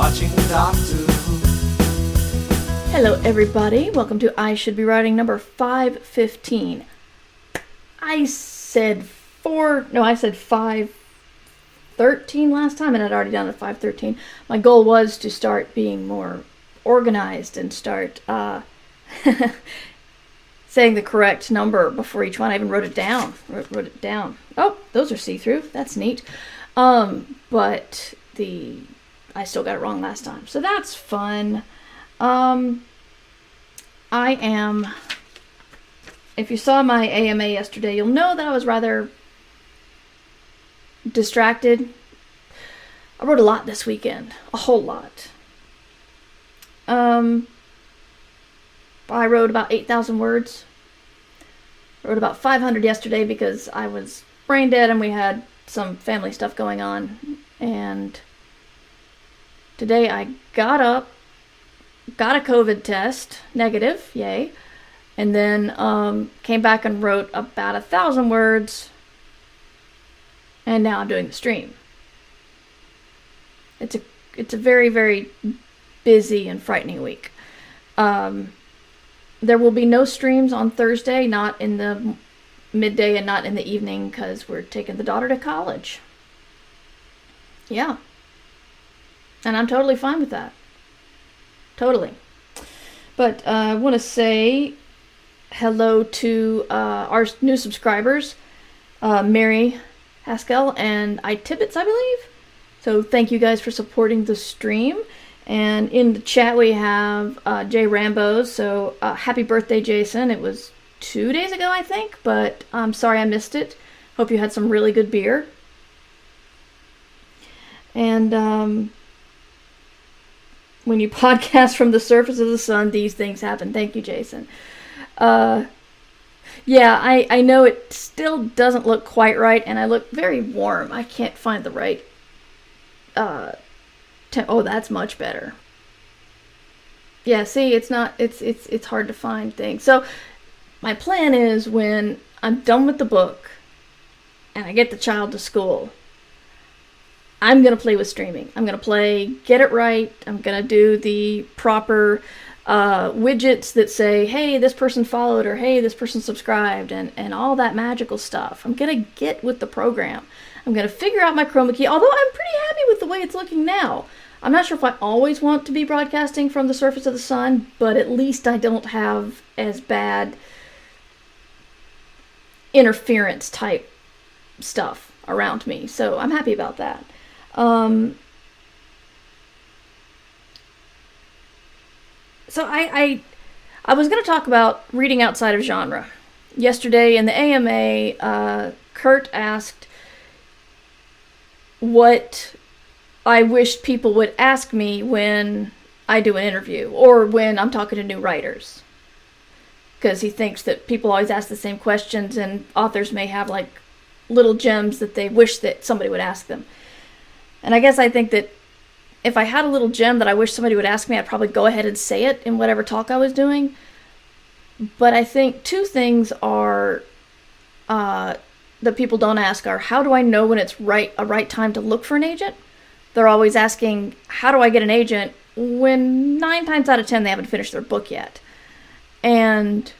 watching Doctor Who. Hello everybody, welcome to I Should Be Writing number 515. I said 513 last time, and I'd already done it 513. My goal was to start being more organized and start saying the correct number before each one. I even wrote it down. Oh, those are see-through. That's neat. But I still got it wrong last time, so that's fun. If you saw my AMA yesterday, you'll know that I was rather distracted. I wrote a lot this weekend. A whole lot. I wrote about 8,000 words. I wrote about 500 yesterday because I was brain dead and we had some family stuff going on. And today I got up, got a COVID test, negative, yay, and then came back and wrote about 1,000 words, and now I'm doing the stream. It's a very, very busy and frightening week. There will be no streams on Thursday, not in the midday and not in the evening, because we're taking the daughter to college. Yeah. And I'm totally fine with that. Totally. But I want to say hello to our new subscribers, Mary Haskell and I Tibbets, I believe. So thank you guys for supporting the stream. And in the chat we have Jay Rambo. So happy birthday, Jason. It was 2 days ago, I think, but I'm sorry I missed it. Hope you had some really good beer. And when you podcast from the surface of the sun, these things happen. Thank you, Jason. Yeah, I know it still doesn't look quite right, and I look very warm. I can't find the right oh, that's much better. Yeah, see, it's hard to find things. So my plan is when I'm done with the book and I get the child to school, I'm going to play with streaming. I'm going to play Get It Right. I'm going to do the proper widgets that say, hey, this person followed, or hey, this person subscribed, and all that magical stuff. I'm going to get with the program. I'm going to figure out my chroma key, although I'm pretty happy with the way it's looking now. I'm not sure if I always want to be broadcasting from the surface of the sun, but at least I don't have as bad interference type stuff around me. So I'm happy about that. So I was going to talk about reading outside of genre. Yesterday in the AMA, Kurt asked what I wished people would ask me when I do an interview or when I'm talking to new writers. Because he thinks that people always ask the same questions and authors may have like little gems that they wish that somebody would ask them. And I guess I think that if I had a little gem that I wish somebody would ask me, I'd probably go ahead and say it in whatever talk I was doing. But I think two things are that people don't ask are, how do I know when it's a right time to look for an agent? They're always asking, how do I get an agent, when 9 times out of 10 they haven't finished their book yet. And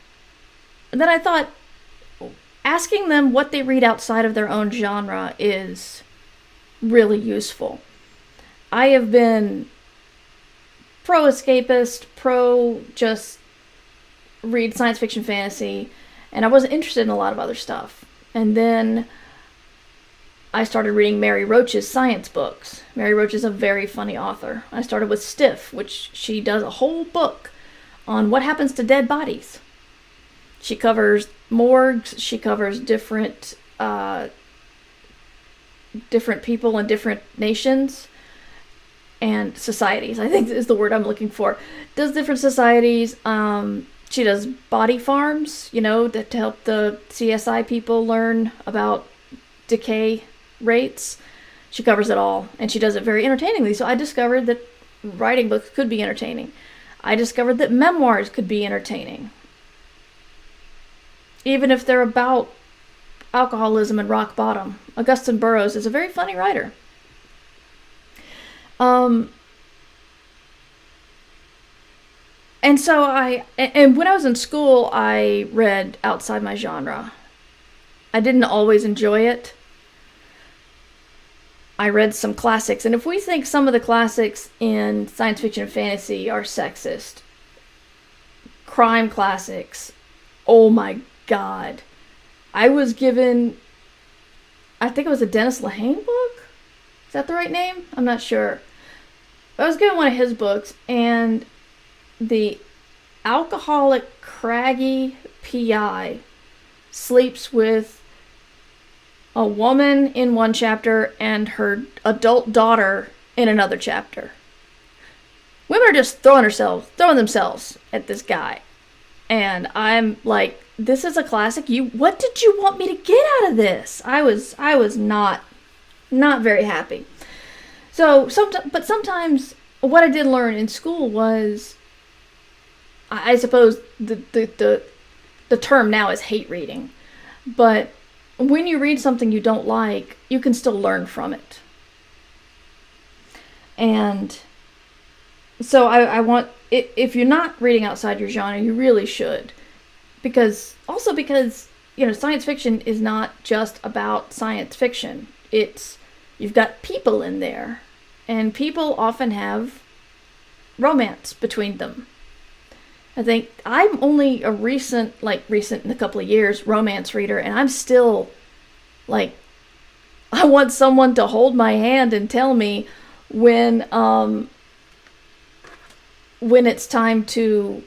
then I thought, asking them what they read outside of their own genre is really useful. I have been pro-escapist, pro-just read science fiction fantasy, and I wasn't interested in a lot of other stuff. And then I started reading Mary Roach's science books. Mary Roach is a very funny author. I started with Stiff, which she does a whole book on what happens to dead bodies. She covers morgues, she covers different people in different nations and societies, I think is the word I'm looking for. Does different societies. She does body farms, to help the CSI people learn about decay rates. She covers it all, and she does it very entertainingly. So I discovered that writing books could be entertaining. I discovered that memoirs could be entertaining, even if they're about alcoholism and rock bottom. Augustin Burroughs is a very funny writer. And so and when I was in school, I read outside my genre. I didn't always enjoy it. I read some classics, and if we think some of the classics in science fiction and fantasy are sexist, crime classics, oh my god. I was given, I think it was a Dennis Lehane book? Is that the right name? I'm not sure. I was given one of his books, and the alcoholic, craggy PI sleeps with a woman in one chapter and her adult daughter in another chapter. Women are just throwing themselves at this guy. And I'm like, this is a classic. What did you want me to get out of this? I was not very happy. So sometimes what I did learn in school was, I suppose the term now is hate reading, but when you read something you don't like, you can still learn from it. And so I want, if you're not reading outside your genre, you really should. Because science fiction is not just about science fiction. You've got people in there, and people often have romance between them. I think I'm only a recent in a couple of years, romance reader, and I'm still, like, I want someone to hold my hand and tell me when it's time to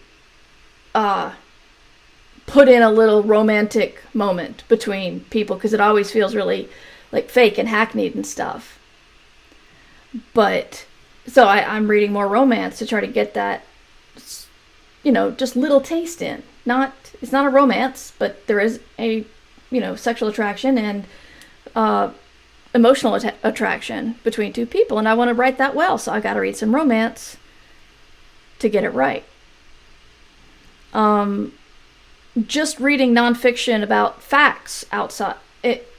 put in a little romantic moment between people, because it always feels really, like, fake and hackneyed and stuff. But, so I'm reading more romance to try to get that, just little taste in. It's not a romance, but there is a, sexual attraction and emotional attraction between two people, and I want to write that well, so I got to read some romance to get it right. Just reading nonfiction about facts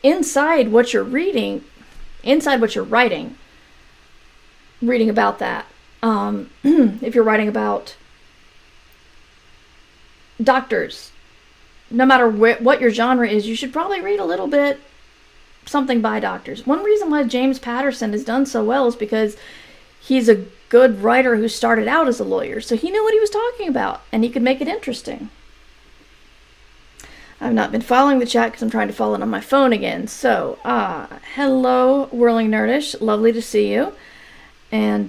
inside what you're reading, inside what you're writing, reading about that. If you're writing about doctors, no matter what your genre is, you should probably read a little bit something by doctors. One reason why James Patterson has done so well is because he's a good writer who started out as a lawyer, so he knew what he was talking about, and he could make it interesting. I've not been following the chat because I'm trying to follow it on my phone again. So, hello, Whirling Nerdish. Lovely to see you. And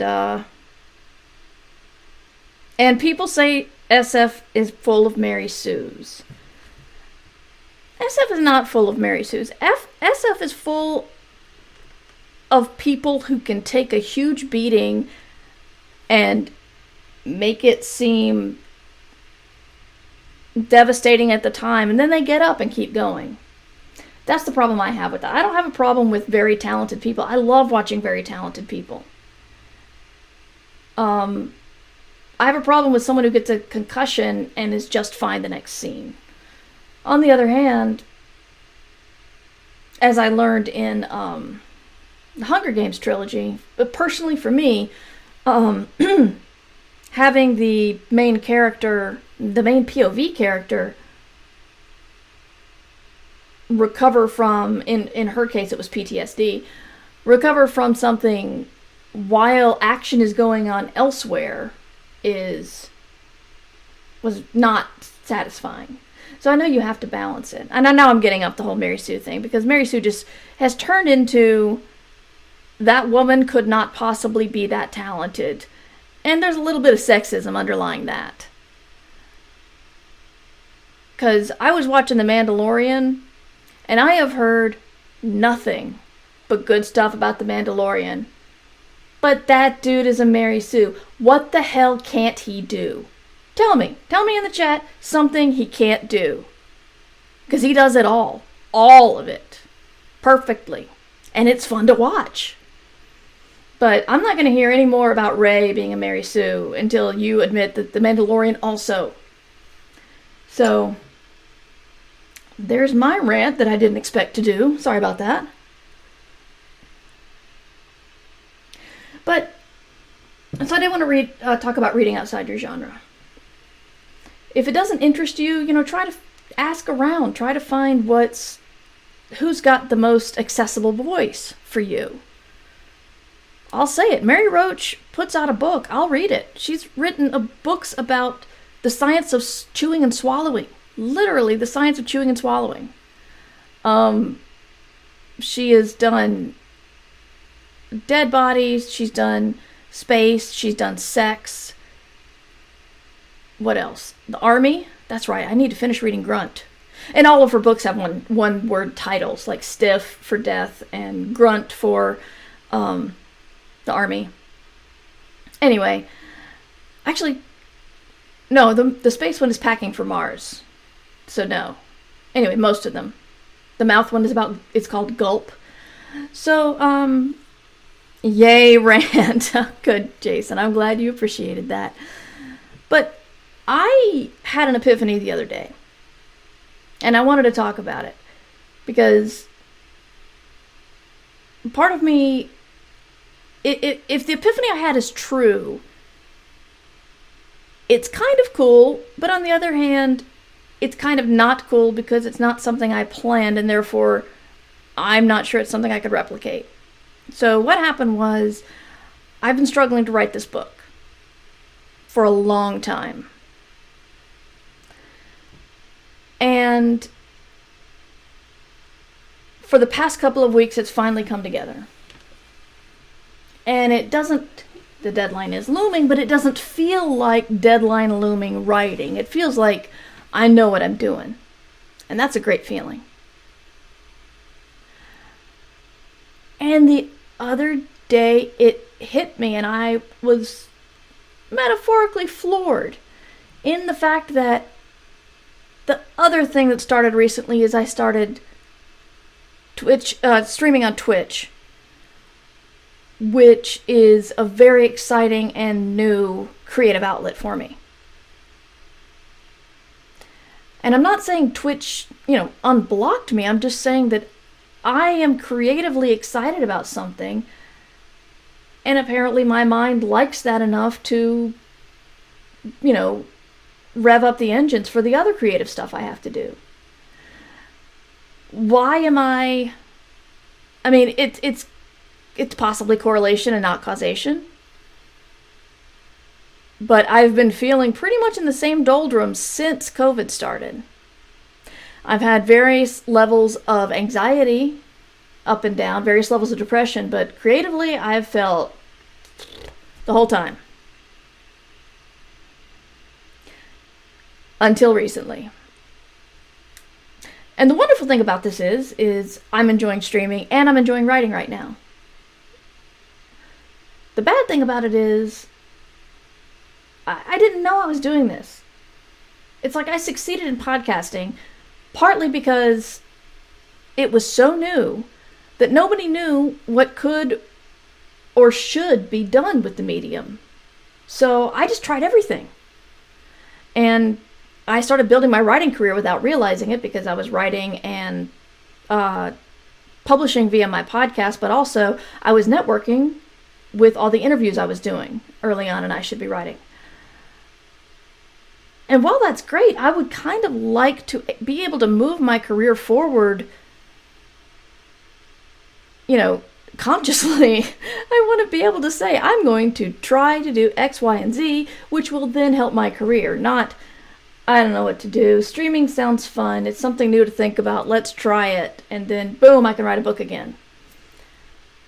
people say SF is full of Mary Sues. SF is not full of Mary Sues. SF is full of people who can take a huge beating and make it seem devastating at the time, and then they get up and keep going. That's the problem I have with that. I don't have a problem with very talented people. I love watching very talented people. I have a problem with someone who gets a concussion and is just fine the next scene. On the other hand, as I learned in the Hunger Games trilogy, but personally for me, having the main character, the main POV character, recover from, in her case it was PTSD, recover from something while action is going on elsewhere was not satisfying. So I know you have to balance it. And I know I'm getting up the whole Mary Sue thing, because Mary Sue just has turned into, that woman could not possibly be that talented. And there's a little bit of sexism underlying that. Because I was watching The Mandalorian, and I have heard nothing but good stuff about The Mandalorian. But that dude is a Mary Sue. What the hell can't he do? Tell me in the chat something he can't do. Because he does it all. All of it. Perfectly. And it's fun to watch. But I'm not going to hear any more about Rey being a Mary Sue until you admit that The Mandalorian also. So, there's my rant that I didn't expect to do. Sorry about that. But, so I did want to talk about reading outside your genre. If it doesn't interest you, try to ask around. Try to find who's got the most accessible voice for you. I'll say it. Mary Roach puts out a book. I'll read it. She's written books about the science of chewing and swallowing. Literally, the science of chewing and swallowing. She has done dead bodies. She's done space. She's done sex. What else? The Army. That's right. I need to finish reading Grunt. And all of her books have one word titles, like Stiff for Death and Grunt for the Army. Anyway, actually, no, the space one is Packing for Mars. So no. Anyway, most of them. The mouth one it's called Gulp. So, yay, rant. Good, Jason. I'm glad you appreciated that. But I had an epiphany the other day. And I wanted to talk about it. Because part of me, if the epiphany I had is true, it's kind of cool, but on the other hand, it's kind of not cool because it's not something I planned, and therefore I'm not sure it's something I could replicate. So what happened was, I've been struggling to write this book for a long time. And for the past couple of weeks, it's finally come together. And the deadline is looming, but it doesn't feel like deadline looming writing. It feels like I know what I'm doing. And that's a great feeling. And the other day, it hit me, and I was metaphorically floored in the fact that the other thing that started recently is I started streaming on Twitch, which is a very exciting and new creative outlet for me. And I'm not saying Twitch, unblocked me. I'm just saying that I am creatively excited about something, and apparently my mind likes that enough to, rev up the engines for the other creative stuff I have to do. Why am I mean, it's possibly correlation and not causation. But I've been feeling pretty much in the same doldrums since COVID started. I've had various levels of anxiety up and down, various levels of depression, but creatively I've felt the whole time. Until recently. And the wonderful thing about this is I'm enjoying streaming and I'm enjoying writing right now. The bad thing about it is I didn't know I was doing this. It's like I succeeded in podcasting partly because it was so new that nobody knew what could or should be done with the medium. So I just tried everything. And I started building my writing career without realizing it because I was writing and publishing via my podcast, but also I was networking with all the interviews I was doing early on, and I should be writing. And while that's great, I would kind of like to be able to move my career forward, consciously. I want to be able to say, I'm going to try to do X, Y, and Z, which will then help my career, not I don't know what to do. Streaming sounds fun. It's something new to think about. Let's try it. And then, boom, I can write a book again.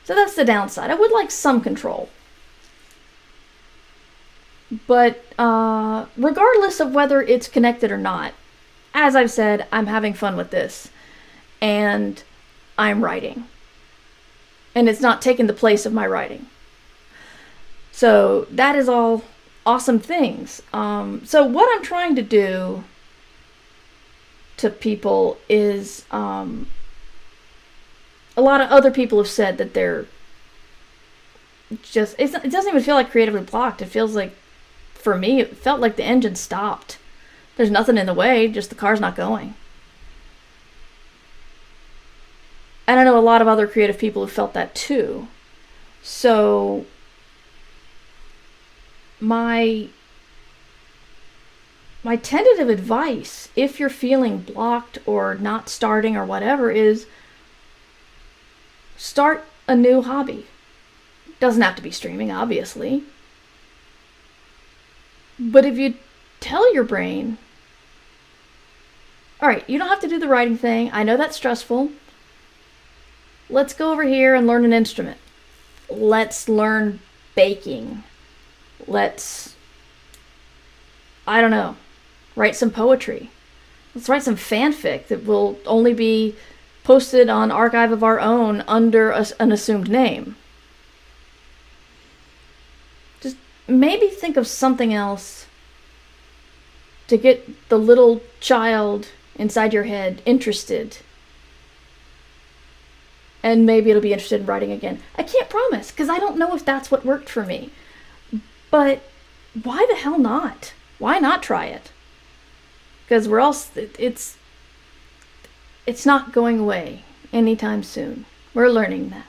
So that's the downside. I would like some control. But regardless of whether it's connected or not, as I've said, I'm having fun with this. And I'm writing. And it's not taking the place of my writing. So that is all awesome things. So what I'm trying to do to people is a lot of other people have said that they're just, it doesn't even feel like creatively blocked. It feels like, for me, it felt like the engine stopped. There's nothing in the way, just the car's not going. And I know a lot of other creative people have felt that too. So it my tentative advice, if you're feeling blocked or not starting or whatever, is start a new hobby. Doesn't have to be streaming, obviously. But if you tell your brain, all right, you don't have to do the writing thing. I know that's stressful. Let's go over here and learn an instrument. Let's learn baking. Let's, I don't know, write some poetry. Let's write some fanfic that will only be posted on Archive of Our Own under an assumed name. Just maybe think of something else to get the little child inside your head interested. And maybe it'll be interested in writing again. I can't promise, because I don't know if that's what worked for me. But why the hell not? Why not try it? Because it's not going away anytime soon. We're learning that.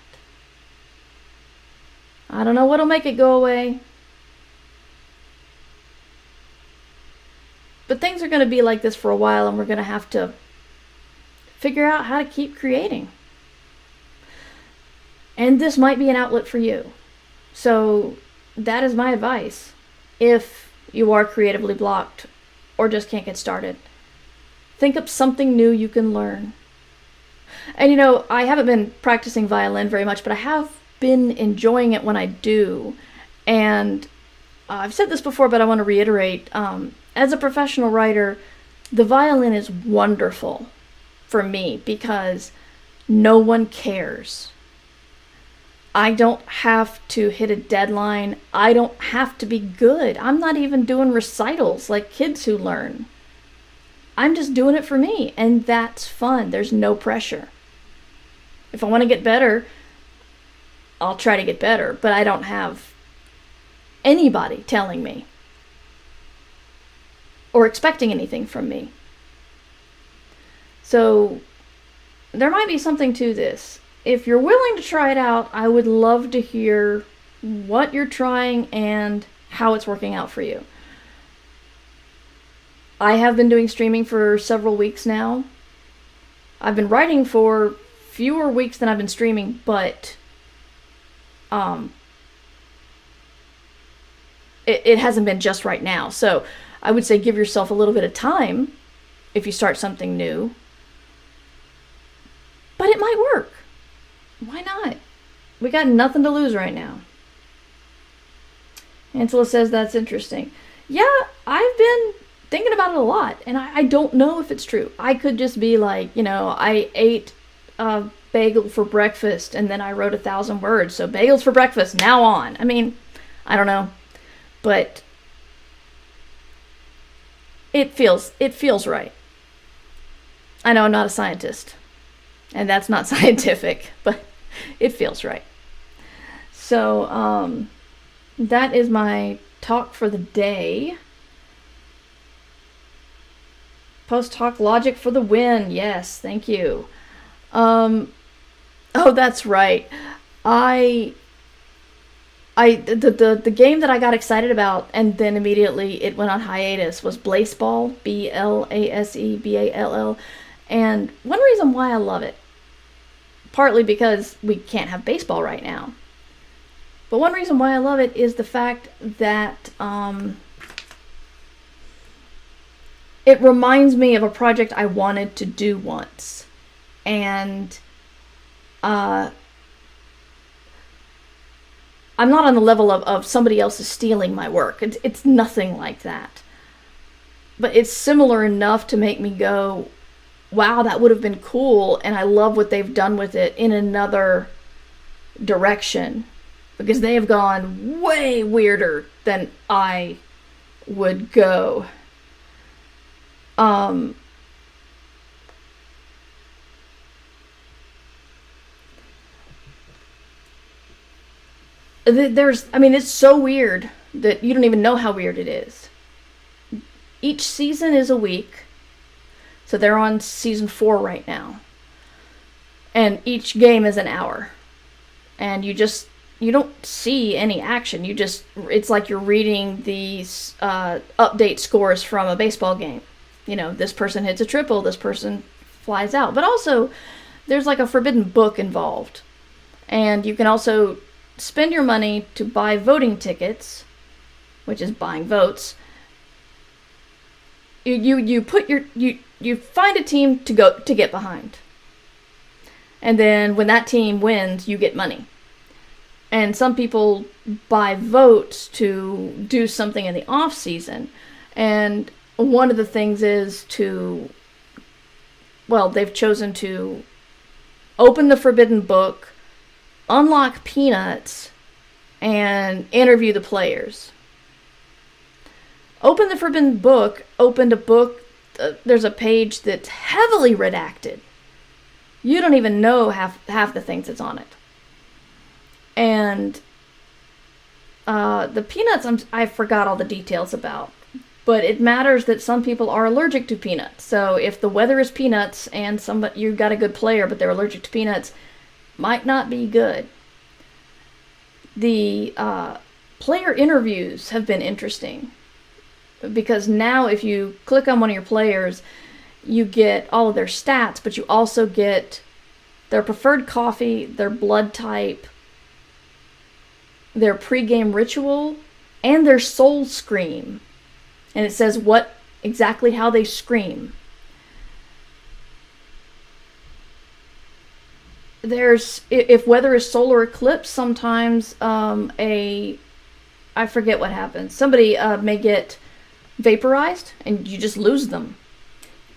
I don't know what'll make it go away. But things are going to be like this for a while, and we're going to have to figure out how to keep creating. And this might be an outlet for you. So that is my advice. If you are creatively blocked or just can't get started, think up something new you can learn. And you know, I haven't been practicing violin very much, but I have been enjoying it when I do. And I've said this before, but I want to reiterate. As a professional writer, the violin is wonderful for me because no one cares. I don't have to hit a deadline. I don't have to be good. I'm not even doing recitals like kids who learn. I'm just doing it for me, and that's fun. There's no pressure. If I want to get better, I'll try to get better, but I don't have anybody telling me or expecting anything from me. So there might be something to this. If you're willing to try it out, I would love to hear what you're trying and how it's working out for you. I have been doing streaming for several weeks now. I've been writing for fewer weeks than I've been streaming, but it hasn't been just right now. So I would say give yourself a little bit of time if you start something new. But it might work. Why not? We got nothing to lose right now. Angela says that's interesting. Yeah, I've been thinking about it a lot, and I don't know if it's true. I could just be like, I ate a bagel for breakfast, and then I wrote 1,000 words. So bagels for breakfast, now on. I mean, I don't know. But it feels right. I know I'm not a scientist, and that's not scientific, but it feels right. So, that is my talk for the day. Post-hoc logic for the win. Yes, thank you. Oh, that's right. The game that I got excited about and then immediately it went on hiatus was Blaseball, Blaseball. And one reason why I love it, partly because we can't have baseball right now, but one reason why I love it is the fact that it reminds me of a project I wanted to do once. And I'm not on the level of somebody else is stealing my work. It's nothing like that. But it's similar enough to make me go, wow, that would have been cool, and I love what they've done with it in another direction. Because they have gone way weirder than I would go. It's so weird that you don't even know how weird it is. Each season is a week. So they're on season 4 right now. And each game is an hour. And you just see any action. It's like you're reading these update scores from a baseball game. This person hits a triple, this person flies out. But also, there's like a forbidden book involved. And you can also spend your money to buy voting tickets, which is buying votes. You find a team to get behind. And then when that team wins, you get money. And some people buy votes to do something in the off season. And one of the things is they've chosen to open the forbidden book, unlock peanuts, and interview the players. Open the forbidden book, opened a book, there's a page that's heavily redacted. You don't even know half the things that's on it. And the peanuts, I forgot all the details about. But it matters that some people are allergic to peanuts. So if the weather is peanuts and you got a good player but they're allergic to peanuts, might not be good. The player interviews have been interesting. Because now if you click on one of your players, you get all of their stats, but you also get their preferred coffee, their blood type, their pregame ritual, and their soul scream. And it says exactly how they scream. If weather is solar eclipse, sometimes I forget what happens. Somebody may get vaporized and you just lose them.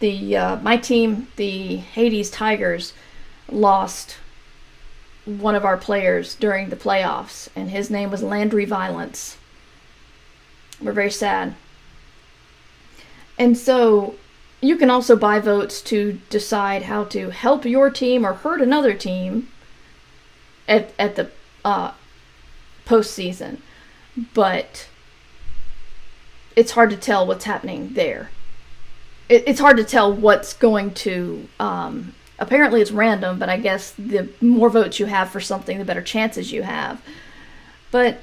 My team, the Hades Tigers, lost one of our players during the playoffs, and his name was Landry Violence. We're very sad. And so you can also buy votes to decide how to help your team or hurt another team at the postseason. But it's hard to tell what's happening there. It's hard to tell what's going to... apparently it's random, but I guess the more votes you have for something, the better chances you have. But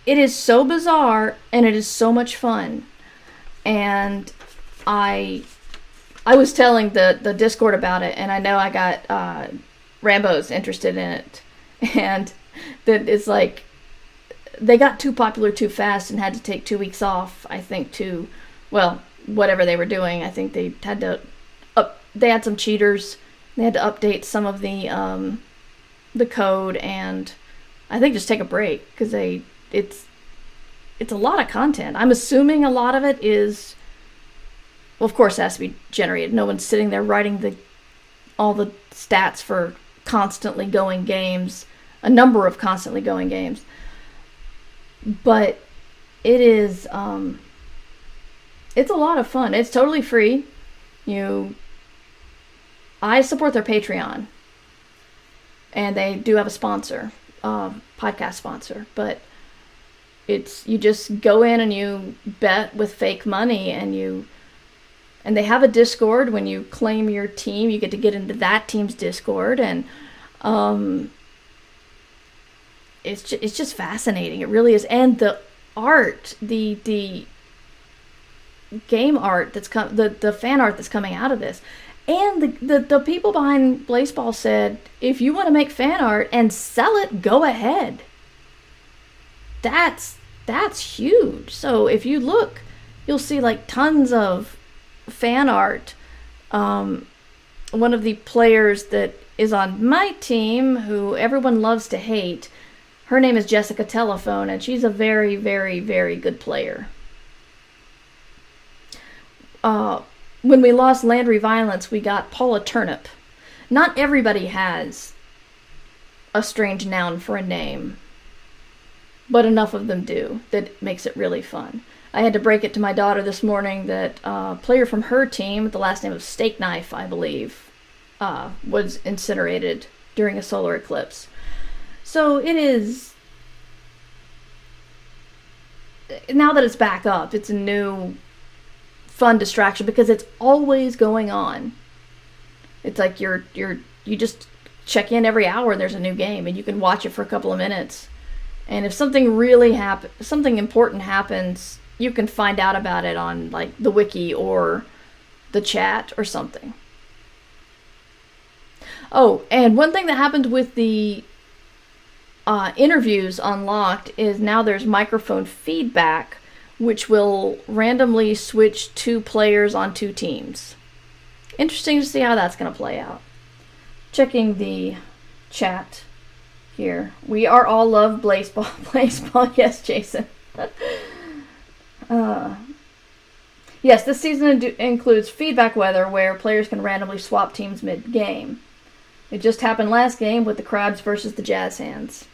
it is so bizarre, and it is so much fun. And I was telling the Discord about it, and I know I got Rambo's interested in it. And that it's like, they got too popular too fast and had to take 2 weeks off, I think, whatever they were doing. I think they had to they had some cheaters. They had to update some of the code, and I think just take a break because it's a lot of content. I'm assuming a lot of it is, well, of course, it has to be generated. No one's sitting there writing all the stats for constantly going games, a number of constantly going games. But it is, it's a lot of fun. It's totally free. I support their Patreon, and they do have a sponsor, podcast sponsor, but you just go in and you bet with fake money, and they have a Discord. When you claim your team, you get to get into that team's Discord, and it's just fascinating. It really is. And the art, the game art the fan art that's coming out of this. And the people behind Blaseball said, if you want to make fan art and sell it, go ahead. That's huge. So if you look, you'll see like tons of fan art. One of the players that is on my team, who everyone loves to hate, her name is Jessica Telephone, and she's a very, very, very good player. When we lost Landry Violence, we got Paula Turnip. Not everybody has a strange noun for a name, but enough of them do that makes it really fun. I had to break it to my daughter this morning that a player from her team, with the last name of Steak Knife, I believe, was incinerated during a solar eclipse. So it is... Now that it's back up, it's a new fun distraction because it's always going on. It's like you just check in every hour and there's a new game, and you can watch it for a couple of minutes. And if something really something important happens, you can find out about it on like the wiki or the chat or something. Oh, and one thing that happened with the interviews unlocked is now there's microphone feedback, which will randomly switch 2 players on 2 teams. Interesting to see how that's going to play out. Checking the chat here. We are all love Blaseball. Yes, Jason. Yes, this season includes feedback weather where players can randomly swap teams mid-game. It just happened last game with the Crabs versus the Jazz Hands.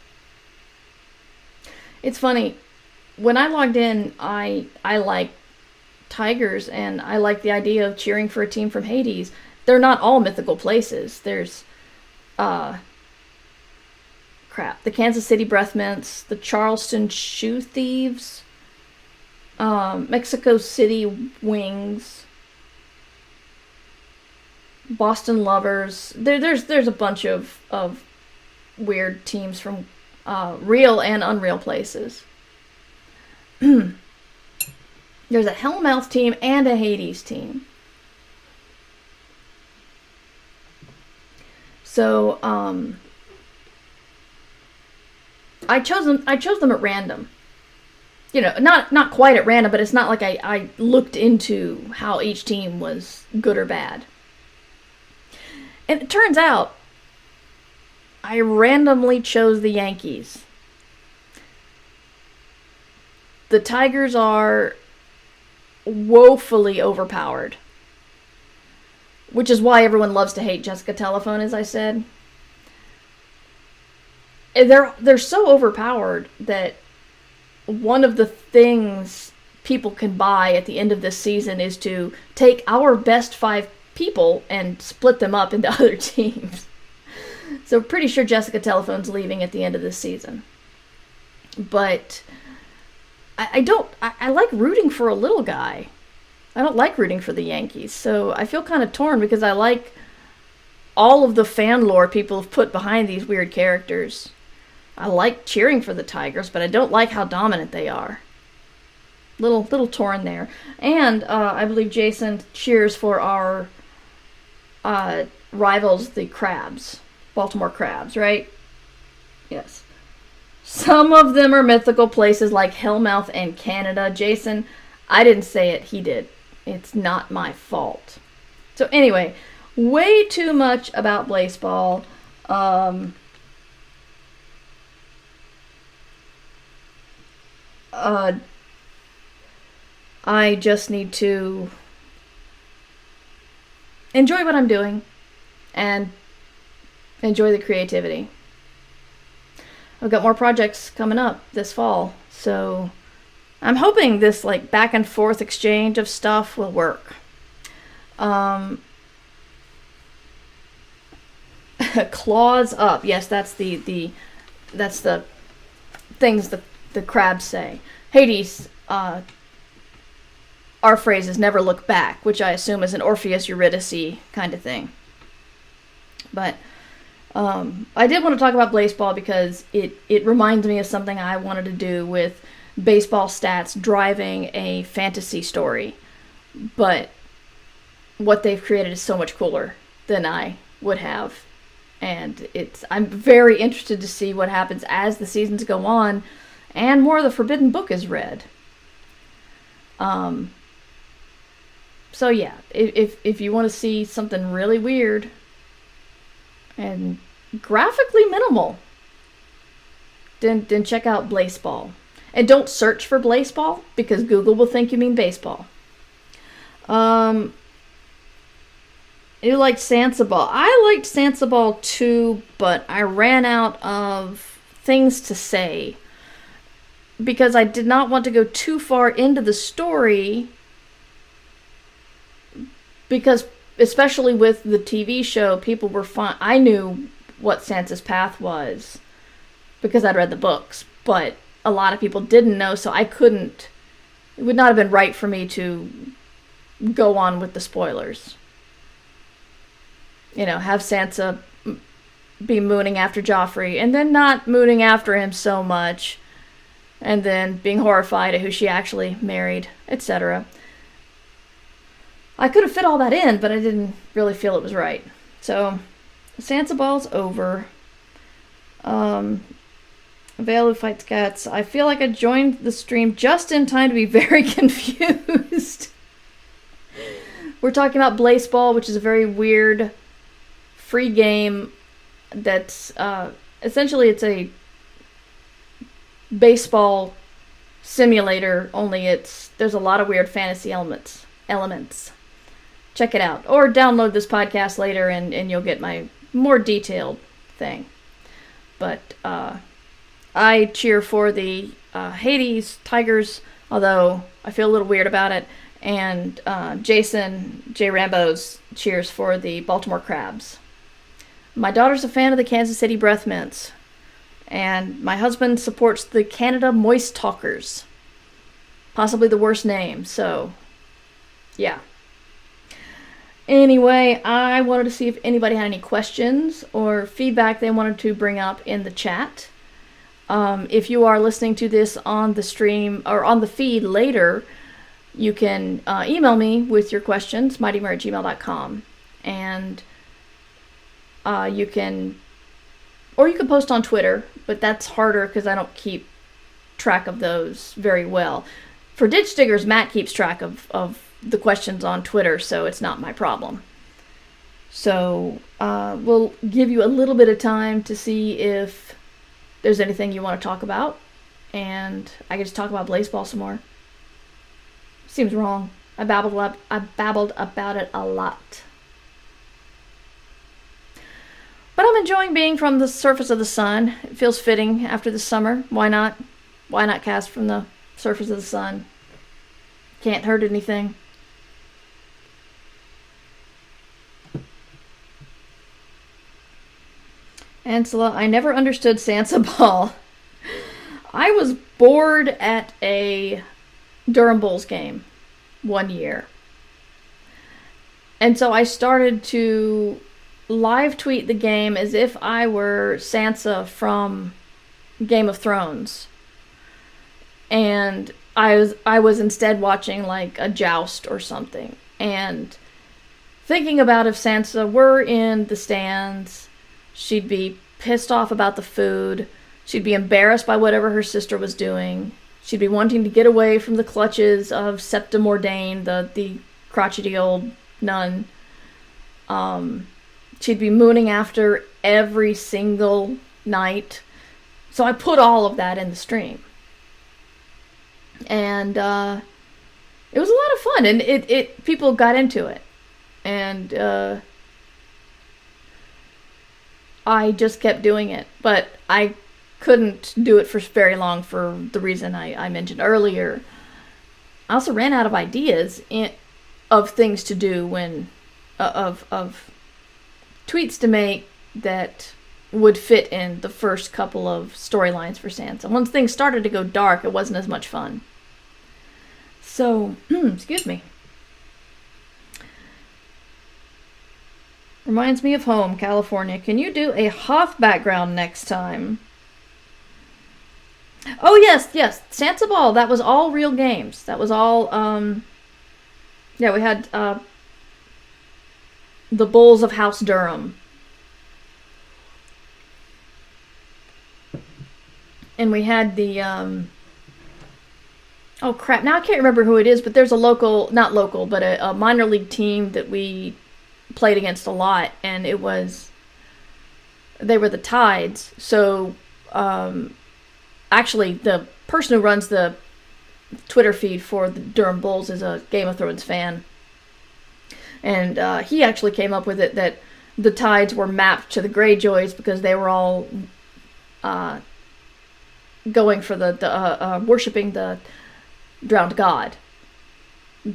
It's funny. When I logged in, I like Tigers, and I like the idea of cheering for a team from Hades. They're not all mythical places. There's, the Kansas City Breath Mints, the Charleston Shoe Thieves, Mexico City Wings, Boston Lovers. There's a bunch of weird teams from real and unreal places. There's a Hellmouth team and a Hades team. So I chose them at random. You know, not quite at random, but it's not like I looked into how each team was good or bad. And it turns out I randomly chose the Yankees. The Tigers are woefully overpowered, which is why everyone loves to hate Jessica Telephone, as I said. They're so overpowered that one of the things people can buy at the end of this season is to take our best 5 people and split them up into other teams. So pretty sure Jessica Telephone's leaving at the end of this season. But I like rooting for a little guy. I don't like rooting for the Yankees. So I feel kind of torn because I like all of the fan lore people have put behind these weird characters. I like cheering for the Tigers, but I don't like how dominant they are. Little torn there. And I believe Jason cheers for our rivals, the Crabs. Baltimore Crabs, right? Yes. Some of them are mythical places like Hellmouth and Canada. Jason, I didn't say it, he did. It's not my fault. So anyway, way too much about Blaseball. I just need to enjoy what I'm doing and enjoy the creativity. I've got more projects coming up this fall, so I'm hoping this like back and forth exchange of stuff will work. Claws up. Yes, that's the things the crabs say. Hades, our phrase is never look back, which I assume is an Orpheus Eurydice kind of thing. But I did want to talk about Blaseball because it reminds me of something I wanted to do with baseball stats driving a fantasy story. But what they've created is so much cooler than I would have. And I'm very interested to see what happens as the seasons go on and more of the Forbidden Book is read. So yeah, if you want to see something really weird and graphically minimal, then check out Blaseball. And don't search for Blaseball because Google will think you mean baseball. You liked Sansaball. I liked Sansaball too, but I ran out of things to say because I did not want to go too far into the story because, especially with the TV show, people were fine. I knew what Sansa's path was because I'd read the books, but a lot of people didn't know, so I couldn't. It would not have been right for me to go on with the spoilers. You know, have Sansa be mooning after Joffrey, and then not mooning after him so much, and then being horrified at who she actually married, etc. I could have fit all that in, but I didn't really feel it was right. So, Sansa Ball's over. Vale who fights cats. I feel like I joined the stream just in time to be very confused. We're talking about Blaseball, which is a very weird free game that's essentially it's a baseball simulator, only there's a lot of weird fantasy elements. Check it out. Or download this podcast later and you'll get my more detailed thing. But I cheer for the Hades Tigers, although I feel a little weird about it. And Jason J. Rambo's cheers for the Baltimore Crabs. My daughter's a fan of the Kansas City Breath Mints. And my husband supports the Canada Moist Talkers. Possibly the worst name, so yeah. Anyway, I wanted to see if anybody had any questions or feedback they wanted to bring up in the chat. If you are listening to this on the stream or on the feed later, you can email me with your questions, mightymer@gmail.com. And you can post on Twitter, but that's harder because I don't keep track of those very well. For Ditch Diggers, Matt keeps track of the questions on Twitter, so it's not my problem. So we'll give you a little bit of time to see if there's anything you want to talk about, and I can just talk about Blaseball some more. Seems wrong. I babbled about it a lot. But I'm enjoying being from the surface of the sun. It feels fitting after the summer. Why not? Why not cast from the surface of the sun? Can't hurt anything. Ansela, I never understood Sansa Ball. I was bored at a Durham Bulls game one year. And so I started to live tweet the game as if I were Sansa from Game of Thrones. And I was instead watching like a joust or something. And thinking about if Sansa were in the stands, she'd be pissed off about the food. She'd be embarrassed by whatever her sister was doing. She'd be wanting to get away from the clutches of Septa Mordain, the crotchety old nun. She'd be mooning after every single night. So I put all of that in the stream. And it was a lot of fun. And it people got into it. And I just kept doing it. But I couldn't do it for very long for the reason I mentioned earlier. I also ran out of ideas of things to do when of tweets to make that would fit in the first couple of storylines for Sansa. Once things started to go dark, it wasn't as much fun. So, excuse me. Reminds me of home, California. Can you do a Hoth background next time? Oh, yes. Sansa Ball. That was all real games. That was all, yeah, we had, the Bulls of House Durham. And we had the, oh crap, now I can't remember who it is, but there's a local, not local, but a minor league team that we played against a lot, and they were the Tides. So, actually, the person who runs the Twitter feed for the Durham Bulls is a Game of Thrones fan. And he actually came up with it that the Tides were mapped to the Greyjoys because they were all going for the worshipping the drowned god.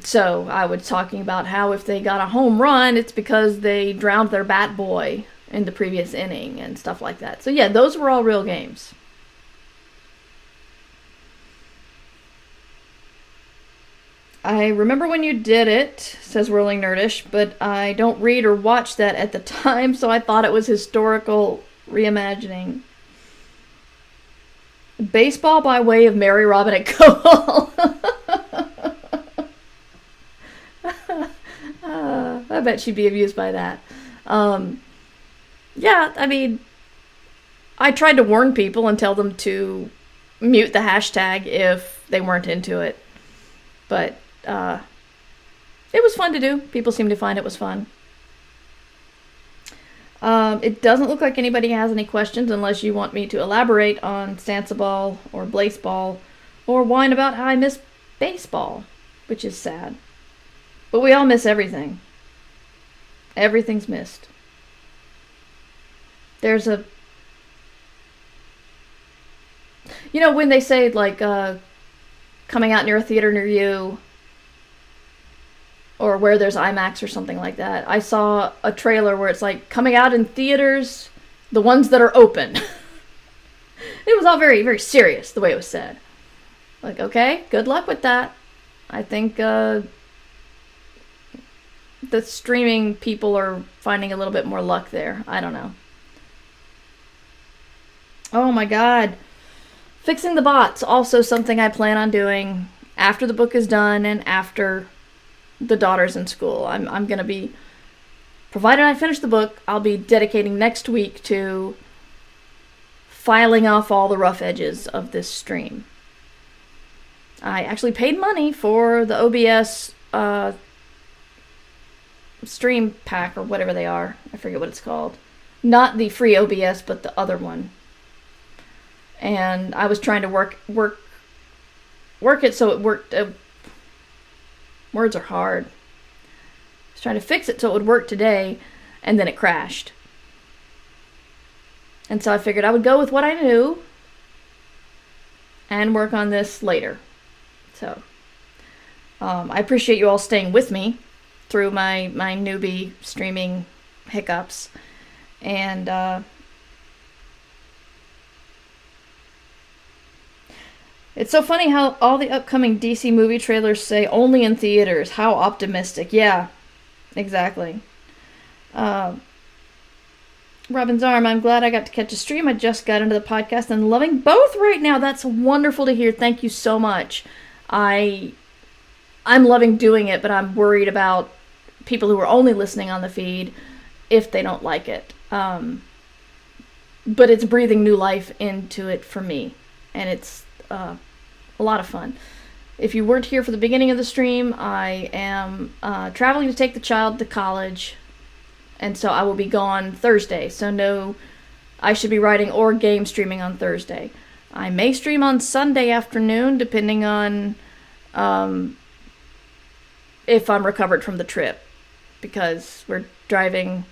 So I was talking about how if they got a home run, it's because they drowned their bat boy in the previous inning and stuff like that. So yeah, those were all real games. I remember when you did it, says Whirling Nerdish, but I don't read or watch that at the time, so I thought it was historical reimagining. Baseball by way of Mary Robin and Cole. I bet she'd be amused by that. Yeah, I mean, I tried to warn people and tell them to mute the hashtag if they weren't into it. But it was fun to do. People seemed to find it was fun. It doesn't look like anybody has any questions unless you want me to elaborate on Sansaball or Blazeball or whine about how I miss baseball, which is sad. But we all miss everything. Everything's missed. There's a... You know, when they say, like, coming out near a theater near you, or where there's IMAX or something like that, I saw a trailer where it's like, coming out in theaters, the ones that are open. It was all very, very serious, the way it was said. Like, okay, good luck with that. I think, the streaming people are finding a little bit more luck there. I don't know. Oh my god. Fixing the bots, also something I plan on doing after the book is done and after the daughter's in school. I'm going to be, provided I finish the book, I'll be dedicating next week to filing off all the rough edges of this stream. I actually paid money for the OBS stream pack or whatever they are. I forget what it's called. Not the free OBS, but the other one. And I was trying to work it so it worked. Words are hard. I was trying to fix it so it would work today, and then it crashed. And so I figured I would go with what I knew and work on this later. So I appreciate you all staying with me through my newbie streaming hiccups. And it's so funny how all the upcoming DC movie trailers say only in theaters. How optimistic. Yeah, exactly. Robin's Arm, I'm glad I got to catch a stream. I just got into the podcast and loving both right now. That's wonderful to hear. Thank you so much. I'm loving doing it, but I'm worried about people who are only listening on the feed if they don't like it. But it's breathing new life into it for me, and it's a lot of fun. If you weren't here for the beginning of the stream, I am traveling to take the child to college, and so I will be gone Thursday. So no, I should be writing or game streaming on Thursday. I may stream on Sunday afternoon, depending on if I'm recovered from the trip, because we're driving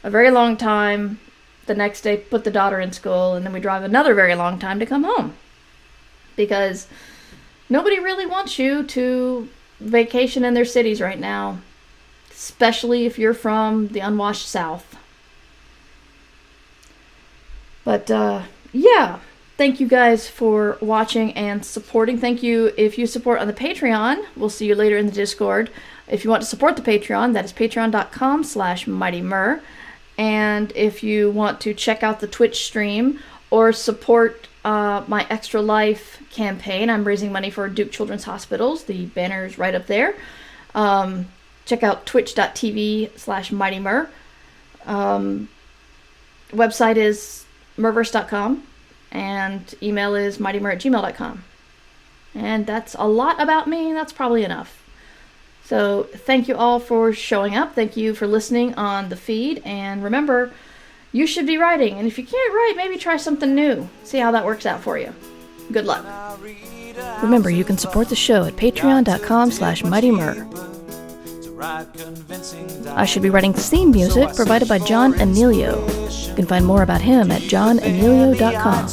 a very long time. The next day, put the daughter in school, and then we drive another very long time to come home. Because nobody really wants you to vacation in their cities right now, especially if you're from the unwashed South. But, yeah, thank you guys for watching and supporting. Thank you if you support on the Patreon. We'll see you later in the Discord. If you want to support the Patreon, that is patreon.com/MightyMur. And if you want to check out the Twitch stream or support my Extra Life campaign, I'm raising money for Duke Children's Hospitals. The banner is right up there. Check out twitch.tv/MightyMur. Website is murverse.com, and email is mightymur@gmail.com. And that's a lot about me. That's probably enough. So thank you all for showing up. Thank you for listening on the feed. And remember, you should be writing. And if you can't write, maybe try something new. See how that works out for you. Good luck. Remember, you can support the show at patreon.com/MightyMur. I should be writing theme music provided by John Anelio. You can find more about him at johnanelio.com.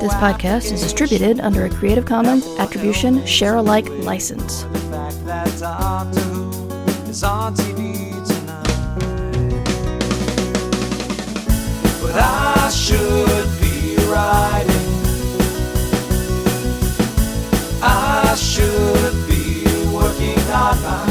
This podcast is distributed under a Creative Commons Attribution Share-alike license. But I should be writing. I should be working on my